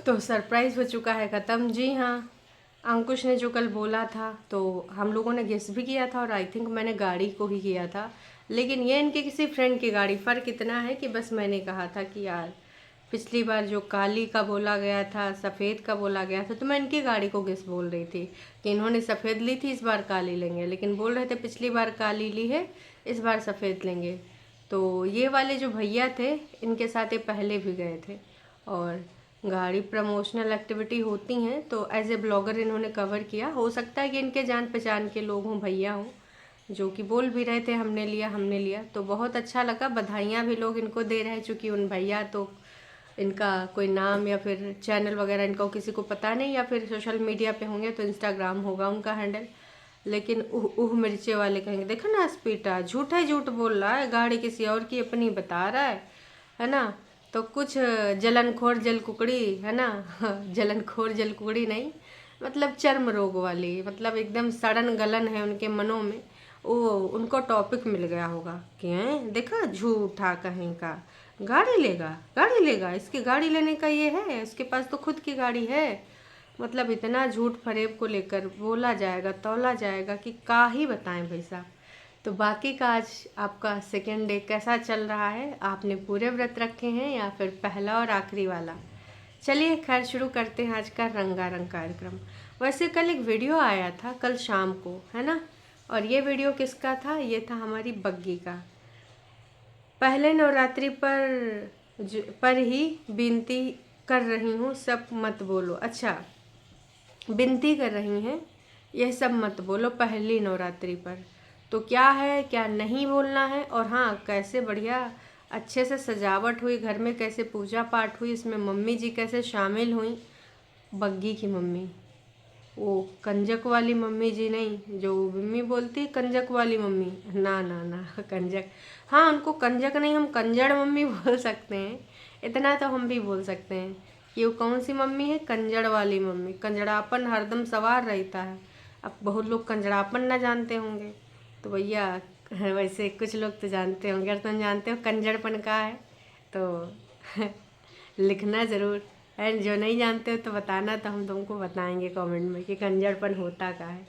तो सरप्राइज़ हो चुका है ख़त्म। जी हाँ, अंकुश ने जो कल बोला था तो हम लोगों ने गेस भी किया था और आई थिंक मैंने गाड़ी को ही किया था, लेकिन ये इनके किसी फ्रेंड की गाड़ी। फ़र्क इतना है कि बस मैंने कहा था कि यार पिछली बार जो काली का बोला गया था, सफ़ेद का बोला गया था, तो मैं इनकी गाड़ी को गेस बोल रही थी कि इन्होंने सफ़ेद ली थी, इस बार काली लेंगे, लेकिन बोल रहे थे पिछली बार काली ली है, इस बार सफ़ेद लेंगे। तो ये वाले जो भैया थे इनके साथ ये पहले भी गए थे और गाड़ी प्रमोशनल एक्टिविटी होती हैं तो एज ए ब्लॉगर इन्होंने कवर किया। हो सकता है कि इनके जान पहचान के लोग हों, भैया हों, जो कि बोल भी रहे थे हमने लिया हमने लिया। तो बहुत अच्छा लगा, बधाइयाँ भी लोग इनको दे रहे हैं, चूँकि उन भैया तो इनका कोई नाम या फिर चैनल वगैरह इनका किसी को पता नहीं, या फिर सोशल मीडिया पे होंगे तो इंस्टाग्राम होगा उनका हैंडल। लेकिन उह मिर्चे वाले कहेंगे देखो ना स्पीटा झूठा ही झूठ बोल रहा है, गाड़ी किसी और की अपनी बता रहा है ना। तो कुछ जलनखोर जल कुकड़ी है ना जलनखोर जल कुकड़ी नहीं, मतलब चर्म रोग वाली, मतलब एकदम सड़न गलन है उनके मनों में। वो उनको टॉपिक मिल गया होगा कि हैं देखा झूठा कहीं का, गाड़ी लेगा, इसकी गाड़ी लेने का ये है, इसके पास तो खुद की गाड़ी है। मतलब इतना झूठ फरेब को लेकर बोला जाएगा, तौला जाएगा कि का ही बताएं भाई साहब। तो बाकी का आज आपका सेकेंड डे कैसा चल रहा है? आपने पूरे व्रत रखे हैं या फिर पहला और आखिरी वाला? चलिए खैर शुरू करते हैं आज का रंगारंग कार्यक्रम। वैसे कल एक वीडियो आया था कल शाम को, है ना, और ये वीडियो किसका था? ये था हमारी बग्गी का। पहले नवरात्रि पर ही विनती कर रही हूँ, सब मत बोलो। अच्छा, विनती कर रही हैं यह सब मत बोलो पहली नवरात्रि पर। तो क्या है क्या नहीं बोलना है, और हाँ कैसे बढ़िया अच्छे से सजावट हुई घर में, कैसे पूजा पाठ हुई, इसमें मम्मी जी कैसे शामिल हुई। बग्गी की मम्मी, वो कंजक वाली मम्मी जी नहीं, जो मम्मी बोलती कंजक वाली मम्मी, ना ना ना कंजक, हाँ उनको कंजक नहीं, हम कंजड़ मम्मी बोल सकते हैं, इतना तो हम भी बोल सकते हैं कि वो कौन सी मम्मी है, कंजड़ वाली मम्मी। कंजड़ापन हरदम सवार रहता है। अब बहुत लोग कंजड़ापन ना जानते होंगे तो भैया वैसे कुछ लोग तो जानते होंगे। अगर तुम जानते हो कंजड़पन का है तो लिखना ज़रूर है, जो नहीं जानते हो तो बताना, तो हम तुमको बताएंगे कमेंट में कि कंजड़पन होता क्या है।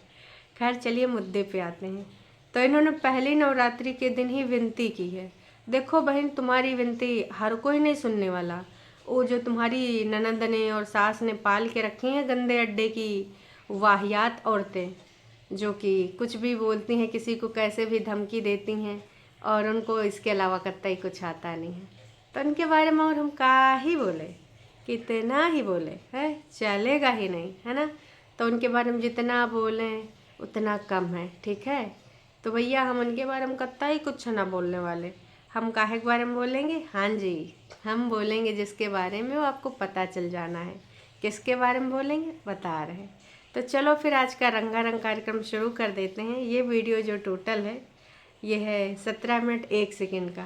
खैर चलिए मुद्दे पे आते हैं। तो इन्होंने पहली नवरात्रि के दिन ही विनती की है। देखो बहन, तुम्हारी विनती हर कोई नहीं सुनने वाला। वो जो तुम्हारी ननद ने और सास ने पाल के रखी हैं गंदे अड्डे की वाहियात औरतें, जो कि कुछ भी बोलती हैं, किसी को कैसे भी धमकी देती हैं, और उनको इसके अलावा कतई कुछ आता नहीं है। तो उनके बारे में और हम क्या ही बोले, कितना ही बोले है, चलेगा ही नहीं, है ना। तो उनके बारे में जितना बोलें उतना कम है, ठीक है। तो भैया हम उनके बारे में कत्ता ही कुछ ना बोलने वाले। हम काहे के बारे में बोलेंगे? हाँ जी, हम बोलेंगे जिसके बारे में वो आपको पता चल जाना है। किसके बारे में बोलेंगे बता रहे हैं। तो चलो फिर आज का रंगारंग कार्यक्रम शुरू कर देते हैं। ये वीडियो जो टोटल है ये है 17 मिनट 1 सेकेंड का,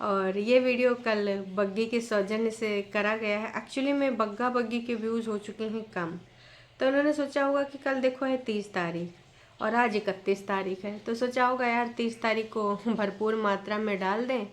और ये वीडियो कल बग्गी के सौजन्य से करा गया है। एक्चुअली में बग्गा बग्गी के व्यूज़ हो चुके हैं कम, तो उन्होंने सोचा होगा कि कल देखो है 30 तारीख और आज 31 तारीख है, तो सोचा होगा यार 30 तारीख को भरपूर मात्रा में डाल दें,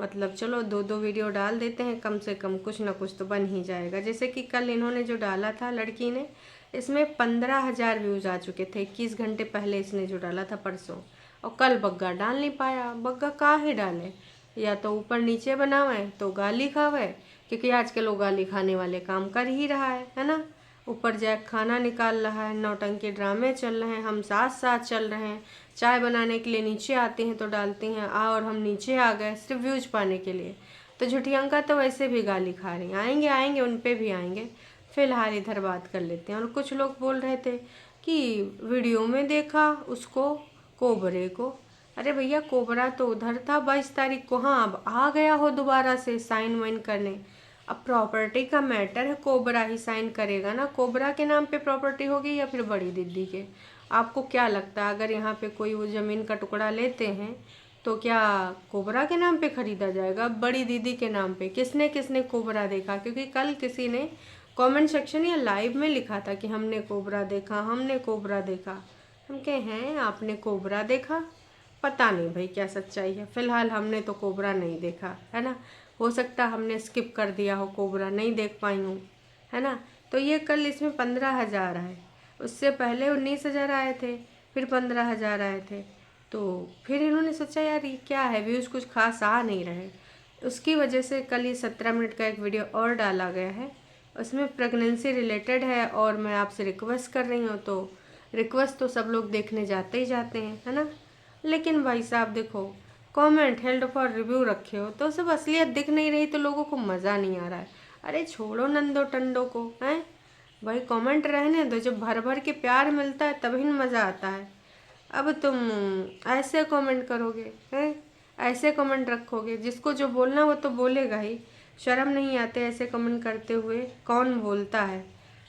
मतलब चलो दो दो वीडियो डाल देते हैं, कम से कम कुछ ना कुछ तो बन ही जाएगा। जैसे कि कल इन्होंने जो डाला था लड़की ने, इसमें 15,000 व्यूज़ आ चुके थे 21 घंटे पहले इसने जो डाला था परसों। और कल बग्गा डाल नहीं पाया। बग्गा का ही डाले, या तो ऊपर नीचे बनावे तो गाली खावे, क्योंकि आजकल लोग गाली खाने वाले काम कर ही रहा है ना। ऊपर जाके खाना निकाल रहा है, नौटंकी ड्रामे चल रहे हैं, हम साथ साथ चल रहे हैं। चाय बनाने के लिए नीचे आती हैं तो डालती हैं और हम नीचे आ गए सिर्फ व्यूज पाने के लिए। तो झुठियंका तो वैसे भी गाली खा रही हैं, आएंगे आएंगे उन पे भी आएंगे। फिलहाल इधर बात कर लेते हैं। और कुछ लोग बोल रहे थे कि वीडियो में देखा उसको, कोबरे को। अरे भैया कोबरा तो उधर था 22 तारीख को, हाँ अब आ गया हो दोबारा से साइन वाइन करने। अब प्रॉपर्टी का मैटर है, कोबरा ही साइन करेगा ना। कोबरा के नाम पे प्रॉपर्टी होगी या फिर बड़ी दीदी के? आपको क्या लगता है अगर यहाँ पे कोई वो ज़मीन का टुकड़ा लेते हैं तो क्या कोबरा के नाम पे खरीदा जाएगा? बड़ी दीदी के नाम पे? किसने किसने कोबरा देखा? क्योंकि कल किसी ने कमेंट सेक्शन या लाइव में लिखा था कि हमने कोबरा देखा, हमने कोबरा देखा। हम कहे हैं आपने कोबरा देखा? पता नहीं भाई क्या सच्चाई है। फिलहाल हमने तो कोबरा नहीं देखा, है ना। हो सकता हमने स्किप कर दिया हो, कोबरा नहीं देख पाई हूँ, है ना। तो ये कल इसमें 15,000 आए, उससे पहले 19,000 आए थे, फिर 15,000 आए थे। तो फिर इन्होंने सोचा यार ये क्या है, व्यूज़ कुछ खास आ नहीं रहे। उसकी वजह से कल ये 17 मिनट का एक वीडियो और डाला गया है, उसमें प्रेगनेंसी रिलेटेड है और मैं आपसे रिक्वेस्ट कर रही हूँ। तो रिक्वेस्ट तो सब लोग देखने जाते ही जाते हैं, है ना। लेकिन भाई साहब देखो, कमेंट हेल्ड फॉर रिव्यू रखे हो तो सब असलियत दिख नहीं रही तो लोगों को मज़ा नहीं आ रहा है। अरे छोड़ो नंदो टंडो को, हैं भाई, कमेंट रहने दो। जब भर भर के प्यार मिलता है तभी मज़ा आता है। अब तुम ऐसे कमेंट करोगे, हैं ऐसे कमेंट रखोगे, जिसको जो बोलना वो तो बोलेगा ही। शर्म नहीं आते ऐसे कमेंट करते हुए? कौन बोलता है?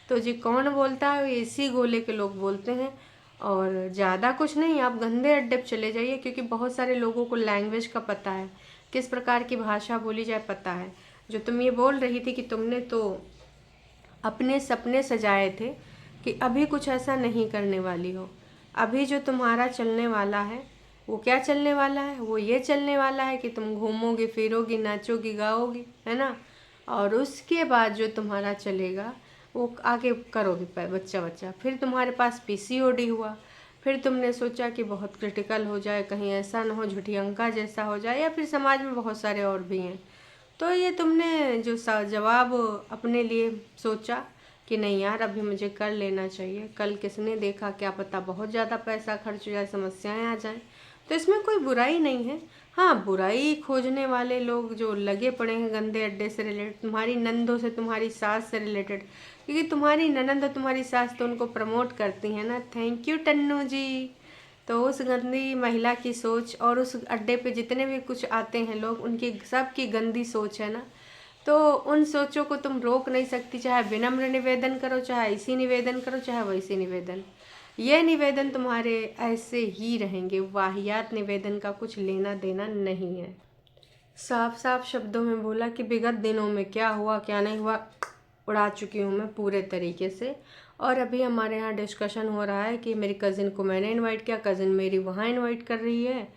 तो जी कौन बोलता है, इसी गोले के लोग बोलते हैं। और ज़्यादा कुछ नहीं, आप गंदे अड्डे पे चले जाइए, क्योंकि बहुत सारे लोगों को लैंग्वेज का पता है, किस प्रकार की भाषा बोली जाए पता है। जो तुम ये बोल रही थी कि तुमने तो अपने सपने सजाए थे कि अभी कुछ ऐसा नहीं करने वाली हो, अभी जो तुम्हारा चलने वाला है वो क्या चलने वाला है, वो ये चलने वाला है कि तुम घूमोगी फिरोगी नाचोगी गाओगी, है ना। और उसके बाद जो तुम्हारा चलेगा वो आगे करोगे बच्चा बच्चा। फिर तुम्हारे पास पीसीओडी हुआ, फिर तुमने सोचा कि बहुत क्रिटिकल हो जाए, कहीं ऐसा ना हो झुठियंका जैसा हो जाए, या फिर समाज में बहुत सारे और भी हैं। तो ये तुमने जो जवाब अपने लिए सोचा कि नहीं यार अभी मुझे कर लेना चाहिए, कल किसने देखा क्या पता बहुत ज़्यादा पैसा खर्च हो जाए, समस्याएं आ जाएं। तो इसमें कोई बुराई नहीं है। हाँ, बुराई खोजने वाले लोग जो लगे पड़े हैं गंदे अड्डे से रिलेटेड, तुम्हारी नंदों से तुम्हारी सास से रिलेटेड, क्योंकि तुम्हारी ननंद और तुम्हारी सास तो उनको प्रमोट करती हैं ना। थैंक यू टन्नू जी। तो उस गंदी महिला की सोच और उस अड्डे पे जितने भी कुछ आते हैं लोग, उनकी सबकी गंदी सोच है ना। तो उन सोचों को तुम रोक नहीं सकती, चाहे विनम्र निवेदन करो, चाहे ऐसी निवेदन करो, चाहे वैसी निवेदन। ये निवेदन तुम्हारे ऐसे ही रहेंगे, वाहियात निवेदन का कुछ लेना देना नहीं है। साफ साफ शब्दों में बोला कि विगत दिनों में क्या हुआ क्या नहीं हुआ उड़ा चुकी हूँ मैं पूरे तरीके से। और अभी हमारे यहाँ डिस्कशन हो रहा है कि मेरी कज़िन को मैंने इनवाइट किया, कज़िन मेरी वहाँ इनवाइट कर रही है,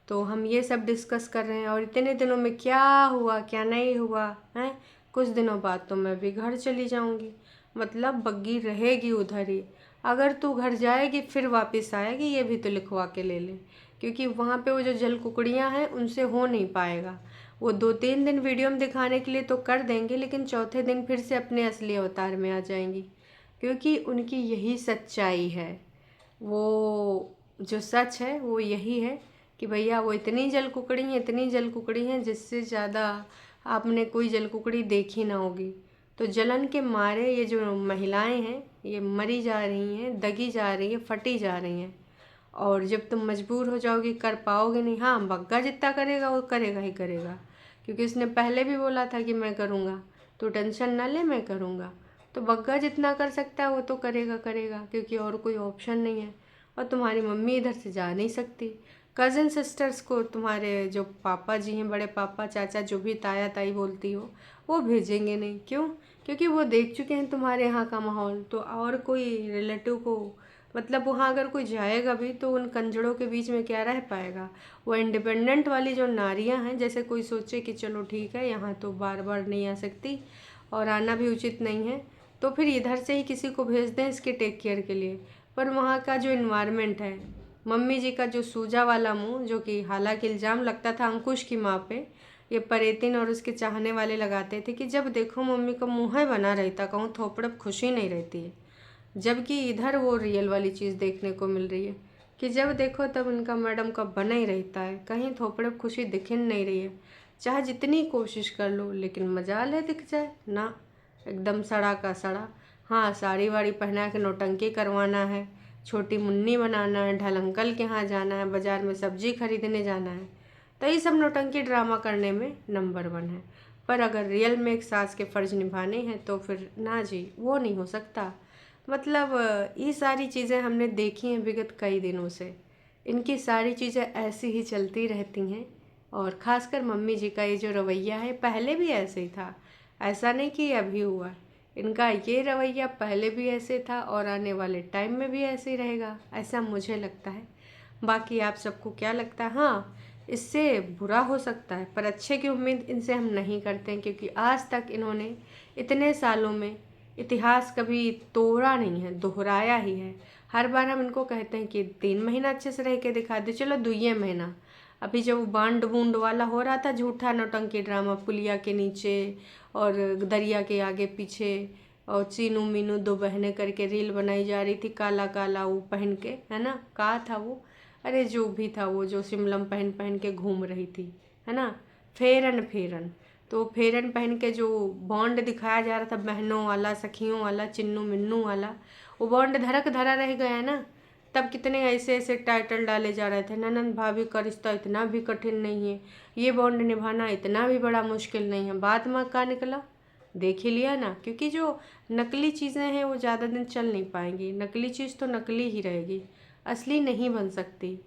तो हम ये सब डिस्कस कर रहे हैं। और इतने दिनों में क्या हुआ क्या नहीं हुआ है, कुछ दिनों बाद तो मैं भी घर चली जाऊँगी, मतलब बग्गी रहेगी उधर ही। अगर तू घर जाएगी फिर वापस आएगी ये भी तो लिखवा के ले ले, क्योंकि वहाँ पे वो जो जल कुकड़ियाँ हैं उनसे हो नहीं पाएगा। वो 2-3 दिन वीडियो में दिखाने के लिए तो कर देंगे, लेकिन चौथे दिन फिर से अपने असली अवतार में आ जाएंगी, क्योंकि उनकी यही सच्चाई है। वो जो सच है वो यही है कि भैया वो इतनी जल कुकड़ी हैं, इतनी जल कुकड़ी हैं जिससे ज़्यादा आपने कोई जल कुकड़ी देखी ना होगी। तो जलन के मारे ये जो महिलाएं हैं ये मरी जा रही हैं, दगी जा रही हैं, फटी जा रही हैं। और जब तुम मजबूर हो जाओगी, कर पाओगे नहीं, हाँ बग्गा जितना करेगा वो करेगा ही करेगा, क्योंकि उसने पहले भी बोला था कि मैं करूँगा, तो टेंशन ना ले मैं करूँगा। तो बग्गा जितना कर सकता है वो तो करेगा करेगा, क्योंकि और कोई ऑप्शन नहीं है। और तुम्हारी मम्मी इधर से जा नहीं सकती। कज़न सिस्टर्स को तुम्हारे जो पापा जी हैं, बड़े पापा चाचा जो भी ताया ताई बोलती हो, वो भेजेंगे नहीं। क्यों? क्योंकि वो देख चुके हैं तुम्हारे यहाँ का माहौल। तो और कोई रिलेटिव को, मतलब वहाँ अगर कोई जाएगा भी तो उन कंजड़ों के बीच में क्या रह पाएगा। वो इंडिपेंडेंट वाली जो नारियाँ हैं, जैसे कोई सोचे कि चलो ठीक है यहाँ तो बार बार नहीं आ सकती और आना भी उचित नहीं है, तो फिर इधर से ही किसी को भेज दें इसके टेक केयर के लिए। पर वहाँ का जो इन्वायरमेंट है, मम्मी जी का जो सूजा वाला मुंह, जो कि हालांकि इल्ज़ाम लगता था अंकुश की माँ पे, ये परेतिन और उसके चाहने वाले लगाते थे कि जब देखो मम्मी का मुँह ही बना रहता, कहूँ थोपड़ खुशी नहीं रहती है। जबकि इधर वो रियल वाली चीज़ देखने को मिल रही है कि जब देखो तब इनका मैडम का बना ही रहता है, कहीं थोपड़े खुशी दिख ही नहीं रही है। चाहे जितनी कोशिश कर लो, लेकिन मजाल है दिख जाए ना, एकदम सड़ा का सड़ा। हाँ, साड़ी वाड़ी पहना के नौटंकी करवाना है, छोटी मुन्नी बनाना है, ढल अंकल के यहाँ जाना है, बाज़ार में सब्जी खरीदने जाना है, तो ये सब नौटंकी ड्रामा करने में नंबर 1 है। पर अगर रियल में एक सास के फ़र्ज निभाने हैं तो फिर ना जी, वो नहीं हो सकता। मतलब ये सारी चीज़ें हमने देखी हैं विगत कई दिनों से, इनकी सारी चीज़ें ऐसी ही चलती रहती हैं। और ख़ासकर मम्मी जी का ये जो रवैया है पहले भी ऐसे ही था, ऐसा नहीं कि अभी हुआ है। इनका ये रवैया पहले भी ऐसे था और आने वाले टाइम में भी ऐसे ही रहेगा, ऐसा मुझे लगता है। बाकी आप सबको क्या लगता है? हाँ, इससे बुरा हो सकता है पर अच्छे की उम्मीद इनसे हम नहीं करते हैं, क्योंकि आज तक इन्होंने इतने सालों में इतिहास कभी तोड़ा नहीं है, दोहराया ही है। हर बार हम इनको कहते हैं कि 3 महीना अच्छे से रह के दिखा दे, चलो 2 महीना। अभी जब बांड बूंद वाला हो रहा था, झूठा नौटंकी ड्रामा, पुलिया के नीचे और दरिया के आगे पीछे, और चीनू मीनू 2 बहनें करके रील बनाई जा रही थी, काला काला वो पहन के, है ना, कहा था वो, अरे जो भी था वो, जो सिमलम पहन पहन के घूम रही थी, है ना, फेरन फेरन। तो फेरन पहन के जो बॉन्ड दिखाया जा रहा था, बहनों वाला, सखियों वाला, चिन्नू मिन्नू वाला, वो बॉन्ड धरक धरा रह गया ना। तब कितने ऐसे ऐसे टाइटल डाले जा रहे थे, ननंद भाभी का रिश्ता इतना भी कठिन नहीं है, ये बॉन्ड निभाना इतना भी बड़ा मुश्किल नहीं है। बाद में क्या निकला, देख ही लिया ना। क्योंकि जो नकली चीज़ें हैं वो ज़्यादा दिन चल नहीं पाएंगी, नकली चीज़ तो नकली ही रहेगी, असली नहीं बन सकती।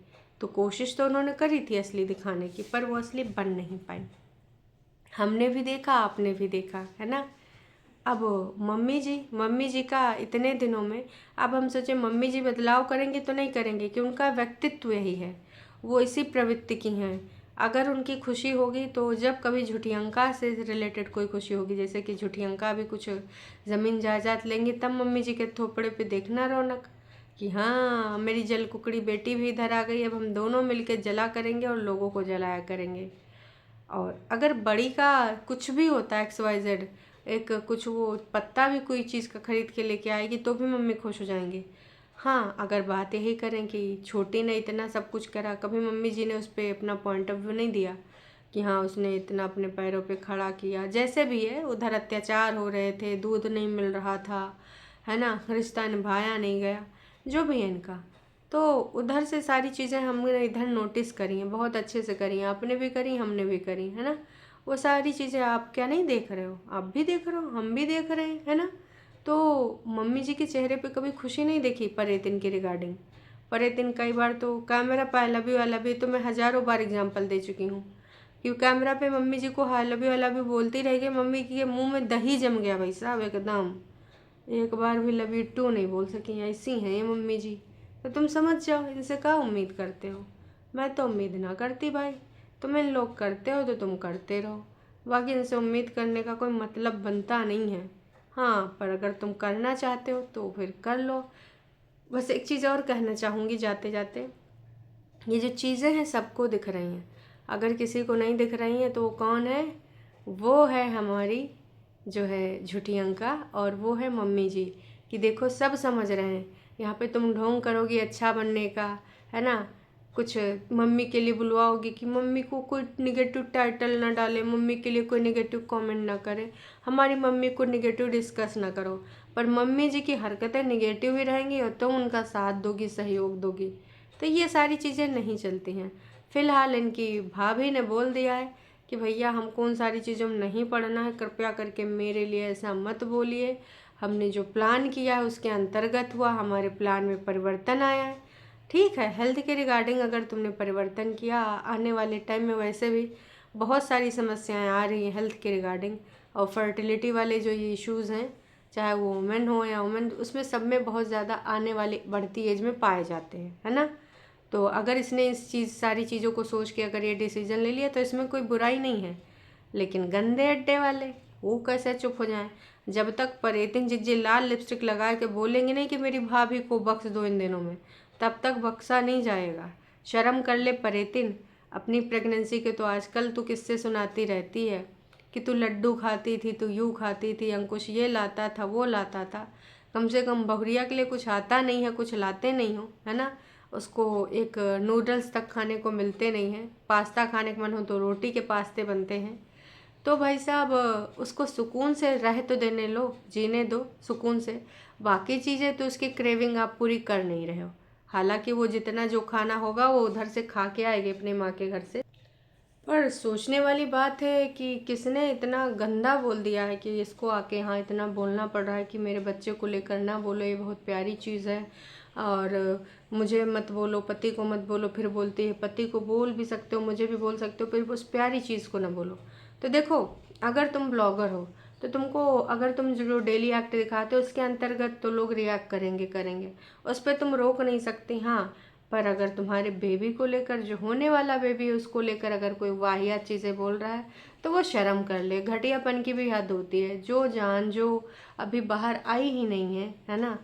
तो कोशिश तो उन्होंने करी थी असली दिखाने की, पर वो असली बन नहीं पाई। हमने भी देखा, आपने भी देखा, है ना। अब मम्मी जी का इतने दिनों में, अब हम सोचे मम्मी जी बदलाव करेंगे तो नहीं करेंगे, कि उनका व्यक्तित्व यही है, वो इसी प्रवृत्ति की हैं। अगर उनकी खुशी होगी तो जब कभी झुठियंका से रिलेटेड कोई खुशी होगी, जैसे कि झुठियंका भी कुछ ज़मीन जायदाद लेंगे, तब मम्मी जी के थोपड़े पे देखना रौनक, कि हाँ मेरी जल कुकड़ी बेटी भी इधर आ गई, अब हम दोनों मिलकर जला करेंगे और लोगों को जलाया करेंगे। और अगर बड़ी का कुछ भी होता है XYZ, एक कुछ वो पत्ता भी कोई चीज़ का खरीद के लेके आएगी तो भी मम्मी खुश हो जाएंगे। हाँ, अगर बात यही करें कि छोटी ने इतना सब कुछ करा, कभी मम्मी जी ने उस पर अपना पॉइंट ऑफ व्यू नहीं दिया कि हाँ उसने इतना अपने पैरों पे खड़ा किया। जैसे भी है, उधर अत्याचार हो रहे थे, दूध नहीं मिल रहा था, है ना, रिश्ता निभाया नहीं गया, जो भी है इनका। तो उधर से सारी चीज़ें हमने इधर नोटिस करी हैं, बहुत अच्छे से करी हैं, आपने भी करी, हमने भी करी, है ना। वो सारी चीज़ें आप क्या नहीं देख रहे हो, आप भी देख रहे हो, हम भी देख रहे हैं, है ना। तो मम्मी जी के चेहरे पे कभी खुशी नहीं देखी परेतिन के रिगार्डिंग। परेतिन कई बार तो कैमरा पे आई लव यू तो मैं हज़ारों बार एग्जाम्पल दे चुकी हूँ, कि कैमरा पे मम्मी जी को आई लव यू बोलती रह गई, मम्मी के मुंह में दही जम गया भाई साहब एकदम, एक बार भी लव यू टू नहीं बोल सकी। ऐसी हैं ये मम्मी जी। तो तुम समझ जाओ, इनसे क्या उम्मीद करते हो। मैं तो उम्मीद ना करती भाई, तुम इन लोग करते हो तो तुम करते रहो, बाकी इनसे उम्मीद करने का कोई मतलब बनता नहीं है। हाँ, पर अगर तुम करना चाहते हो तो फिर कर लो। बस एक चीज़ और कहना चाहूँगी जाते जाते, ये जो चीज़ें हैं सबको दिख रही हैं, अगर किसी को नहीं दिख रही हैं तो वो कौन है, वो है हमारी जो है झुठियंका, और वो है मम्मी जी, कि देखो सब समझ रहे हैं। यहाँ पे तुम ढोंग करोगी अच्छा बनने का, है ना, कुछ मम्मी के लिए बुलवाओगी कि मम्मी को कोई निगेटिव टाइटल ना डाले, मम्मी के लिए कोई निगेटिव कमेंट ना करे, हमारी मम्मी को निगेटिव डिस्कस ना करो, पर मम्मी जी की हरकतें निगेटिव ही रहेंगी और तुम उनका साथ दोगी, सहयोग दोगी, तो ये सारी चीज़ें नहीं चलती हैं। फ़िलहाल इनकी भाभी ने बोल दिया है कि भैया हमको उन सारी चीज़ों में नहीं पढ़ना है, कृपया करके मेरे लिए ऐसा मत बोलिए, हमने जो प्लान किया है उसके अंतर्गत हुआ, हमारे प्लान में परिवर्तन आया है। ठीक है, हेल्थ के रिगार्डिंग अगर तुमने परिवर्तन किया, आने वाले टाइम में वैसे भी बहुत सारी समस्याएं आ रही हैं हेल्थ के रिगार्डिंग, और फर्टिलिटी वाले जो ये इश्यूज़ हैं, चाहे वो वुमेन हो या वुमेन, उसमें सब में बहुत ज़्यादा आने वाली बढ़ती एज में पाए जाते हैं, है ना। तो अगर इसने इस सारी चीज़ों को सोच के अगर ये डिसीजन ले लिया तो इसमें कोई बुराई नहीं है। लेकिन गंदे अड्डे वाले वो कैसे चुप हो जाएं, जब तक परेतिन जिज्जे लाल लिपस्टिक लगा के बोलेंगे नहीं कि मेरी भाभी को बख्श दो इन दिनों में, तब तक बख्शा नहीं जाएगा। शर्म कर ले परेतिन, अपनी प्रेगनेंसी के तो आजकल तू किस्से सुनाती रहती है कि तू लड्डू खाती थी, तू यूँ खाती थी, अंकुश ये लाता था वो लाता था, कम से कम बहुरिया के लिए कुछ आता नहीं है, कुछ लाते नहीं हो, है ना। उसको एक नूडल्स तक खाने को मिलते नहीं हैं, पास्ता खाने का मन हो तो रोटी के पास्ते बनते हैं। तो भाई साहब उसको सुकून से रह तो देने लो, जीने दो सुकून से, बाकी चीज़ें तो उसकी क्रेविंग आप पूरी कर नहीं रहे हो। हालांकि वो जितना जो खाना होगा वो उधर से खा के आएगी अपने माँ के घर से। पर सोचने वाली बात है कि किसने इतना गंदा बोल दिया है कि इसको आके यहाँ इतना बोलना पड़ रहा है कि मेरे बच्चे को लेकर ना बोलो, ये बहुत प्यारी चीज़ है, और मुझे मत बोलो, पति को मत बोलो, फिर बोलती है पति को बोल भी सकते हो, मुझे भी बोल सकते हो, फिर उस प्यारी चीज़ को ना बोलो। तो देखो, अगर तुम ब्लॉगर हो तो तुमको, अगर तुम जो डेली एक्ट दिखाते हो उसके अंतर्गत तो लोग रिएक्ट करेंगे करेंगे, उस पर तुम रोक नहीं सकती। हाँ, पर अगर तुम्हारे बेबी को लेकर, जो होने वाला बेबी है उसको लेकर अगर कोई वाहियात चीज़ें बोल रहा है तो वो शर्म कर ले। घटियापन की भी हद होती है। जो जान जो अभी बाहर आई ही नहीं है ना,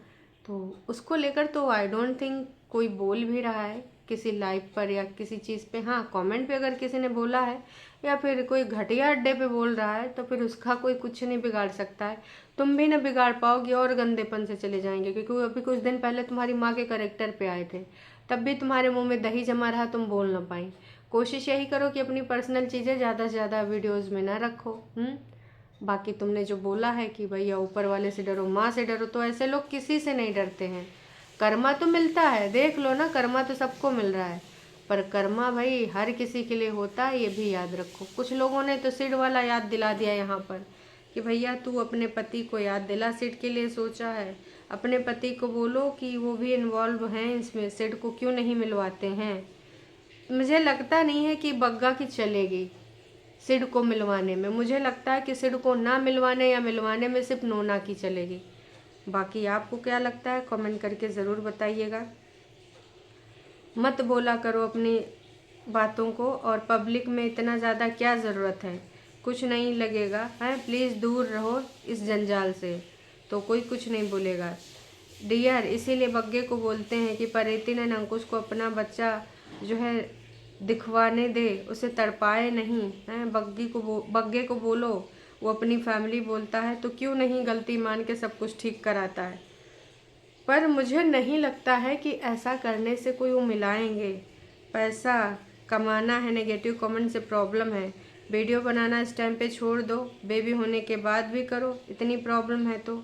तो उसको लेकर तो आई डोंट थिंक कोई बोल भी रहा है किसी लाइव पर या किसी चीज़ पे। हाँ, कमेंट पे अगर किसी ने बोला है या फिर कोई घटिया अड्डे पे बोल रहा है तो फिर उसका कोई कुछ नहीं बिगाड़ सकता है। तुम भी ना बिगाड़ पाओगे और गंदेपन से चले जाएंगे, क्योंकि अभी कुछ दिन पहले तुम्हारी माँ के करेक्टर पे आए थे, तब भी तुम्हारे मुंह में दही जमा रहा, तुम बोल ना पाई। कोशिश यही करो कि अपनी पर्सनल चीज़ें ज़्यादा से ज़्यादा वीडियोज़ में ना रखो। बाकी तुमने जो बोला है कि भैया ऊपर वाले से डरो, माँ से डरो, तो ऐसे लोग किसी से नहीं डरते हैं। कर्मा तो मिलता है, देख लो ना, कर्मा तो सबको मिल रहा है, पर कर्मा भाई हर किसी के लिए होता है, ये भी याद रखो। कुछ लोगों ने तो सिड वाला याद दिला दिया यहाँ पर कि भैया तू अपने पति को याद दिला, सिड के लिए सोचा है, अपने पति को बोलो कि वो भी इन्वॉल्व हैं इसमें, सिड को क्यों नहीं मिलवाते हैं। मुझे लगता नहीं है कि बग्गा की चलेगी सिड को मिलवाने में। मुझे लगता है कि सिड को ना मिलवाने या मिलवाने में सिर्फ नोना की चलेगी। बाकी आपको क्या लगता है कमेंट करके ज़रूर बताइएगा। मत बोला करो अपनी बातों को, और पब्लिक में इतना ज़्यादा क्या ज़रूरत है, कुछ नहीं लगेगा है। प्लीज़ दूर रहो इस जंजाल से, तो कोई कुछ नहीं बोलेगा डियर। इसीलिए बग्गे को बोलते हैं कि परेती ने अंकुश को अपना बच्चा जो है दिखवाने दे, उसे तड़पाए नहीं है। बग्गे को बोलो वो अपनी फैमिली बोलता है तो क्यों नहीं गलती मान के सब कुछ ठीक कराता है। पर मुझे नहीं लगता है कि ऐसा करने से कोई वो मिलाएंगे। पैसा कमाना है, नेगेटिव कमेंट से प्रॉब्लम है, वीडियो बनाना इस टाइम पे छोड़ दो, बेबी होने के बाद भी करो, इतनी प्रॉब्लम है तो।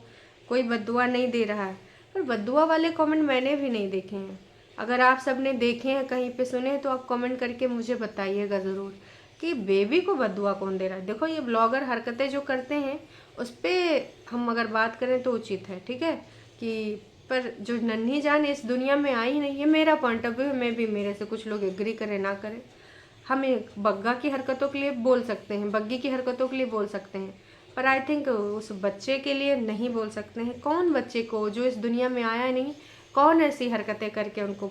कोई बद्दुआ नहीं दे रहा है, पर बद्दुआ वाले कमेंट मैंने भी नहीं देखे हैं। अगर आप सब ने देखे हैं, कहीं पे सुने हैं, तो आप कमेंट करके मुझे बताइएगा ज़रूर कि बेबी को बद्दुआ कौन दे रहा है। देखो ये ब्लॉगर हरकतें जो करते हैं उस पर हम अगर बात करें तो उचित है, ठीक है, कि पर जो नन्ही जान इस दुनिया में आई नहीं है, मेरा पॉइंट ऑफ व्यू है, मे भी मेरे से कुछ लोग एग्री करें ना करें। हम एक बग्गा की हरकतों के लिए बोल सकते हैं, बग्गी की हरकतों के लिए बोल सकते हैं, पर आई थिंक उस बच्चे के लिए नहीं बोल सकते हैं। कौन बच्चे को जो इस दुनिया में आया नहीं, कौन ऐसी हरकतें करके उनको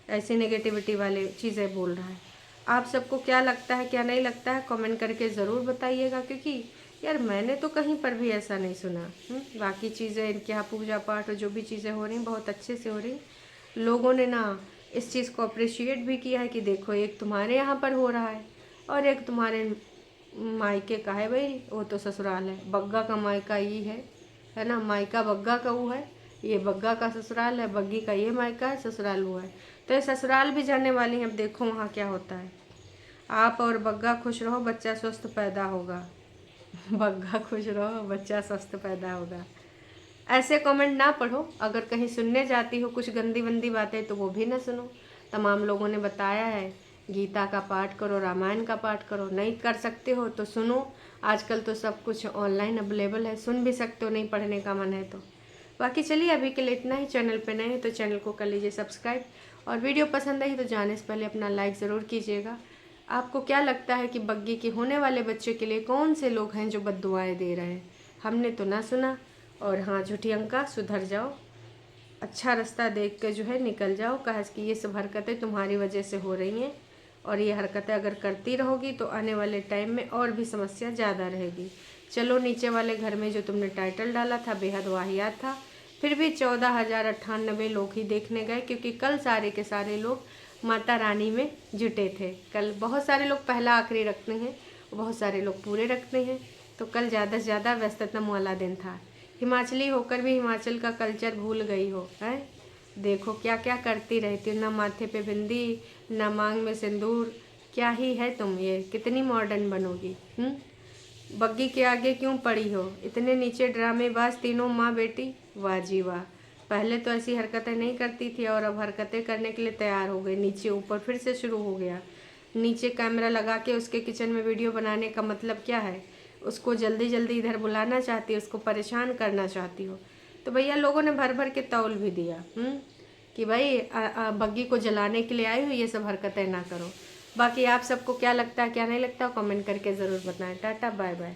ऐसी नेगेटिविटी वाले चीज़ें बोल रहा है। आप सबको क्या लगता है क्या नहीं लगता है कमेंट करके ज़रूर बताइएगा, क्योंकि यार मैंने तो कहीं पर भी ऐसा नहीं सुना। बाकी चीज़ें इनके यहाँ पूजा पाठ और जो भी चीज़ें हो रही बहुत अच्छे से हो रही। लोगों ने ना इस चीज़ को अप्रिशिएट भी किया है कि देखो एक तुम्हारे यहाँ पर हो रहा है और एक तुम्हारे मायके का है। भाई वो तो ससुराल है, बग्गा का मायका ये है ना, मायका बग्गा का वो है, ये बग्गा का ससुराल है, बग्गी का ये मायका है, ससुराल वो है। तो ये ससुराल भी जाने वाली हैं, अब देखो वहाँ क्या होता है। आप और बग्गा खुश रहो, बच्चा स्वस्थ पैदा होगा। बग्गा खुश रहो, बच्चा स्वस्थ पैदा होगा। ऐसे कमेंट ना पढ़ो, अगर कहीं सुनने जाती हो कुछ गंदी वंदी बातें तो वो भी ना सुनो। तमाम लोगों ने बताया है गीता का पाठ करो, रामायण का पाठ करो, नहीं कर सकते हो तो सुनो। आजकल तो सब कुछ ऑनलाइन अवेलेबल है, सुन भी सकते हो, नहीं पढ़ने का मन है तो। बाकी चलिए अभी के लिए इतना ही। चैनल पे नए हैं तो चैनल को कर लीजिए सब्सक्राइब, और वीडियो पसंद आई तो जाने से पहले अपना लाइक ज़रूर कीजिएगा। आपको क्या लगता है कि बग्गी के होने वाले बच्चे के लिए कौन से लोग हैं जो बद्दुआएं दे रहे हैं? हमने तो ना सुना। और हाँ, झूठी अंका सुधर जाओ, अच्छा रास्ता देख के जो है निकल जाओ, कहा कि ये सब हरकतें तुम्हारी वजह से हो रही हैं, और ये हरकतें अगर करती रहोगी तो आने वाले टाइम में और भी समस्या ज़्यादा रहेगी। चलो नीचे वाले घर में जो तुमने टाइटल डाला था बेहद वाहियात था, फिर भी 14,098 लोग ही देखने गए, क्योंकि कल सारे के सारे लोग माता रानी में जुटे थे। कल बहुत सारे लोग पहला आखिरी रखते हैं, बहुत सारे लोग पूरे रखते हैं, तो कल ज़्यादा से ज़्यादा व्यस्ततम वाला दिन था। हिमाचली होकर भी हिमाचल का कल्चर भूल गई हो है। देखो क्या क्या करती रहती हो, ना माथे पे बिंदी, ना मांग में सिंदूर, क्या ही है तुम, ये कितनी मॉडर्न बनोगी। बग्गी के आगे क्यों पड़ी हो, इतने नीचे ड्रामेबाज तीनों माँ बेटी, वाह जी वाह। पहले तो ऐसी हरकतें नहीं करती थी और अब हरकतें करने के लिए तैयार हो गई, नीचे ऊपर फिर से शुरू हो गया। नीचे कैमरा लगा के उसके किचन में वीडियो बनाने का मतलब क्या है? उसको जल्दी जल्दी इधर बुलाना चाहती हो, उसको परेशान करना चाहती हो। तो भैया लोगों ने भर भर के तौल भी दिया कि भाई बग्गी को जलाने के लिए आई हो, ये सब हरकतें ना करो। बाकी आप सबको क्या लगता है क्या नहीं लगता कमेंट करके ज़रूर बताएं। Tata bye bye.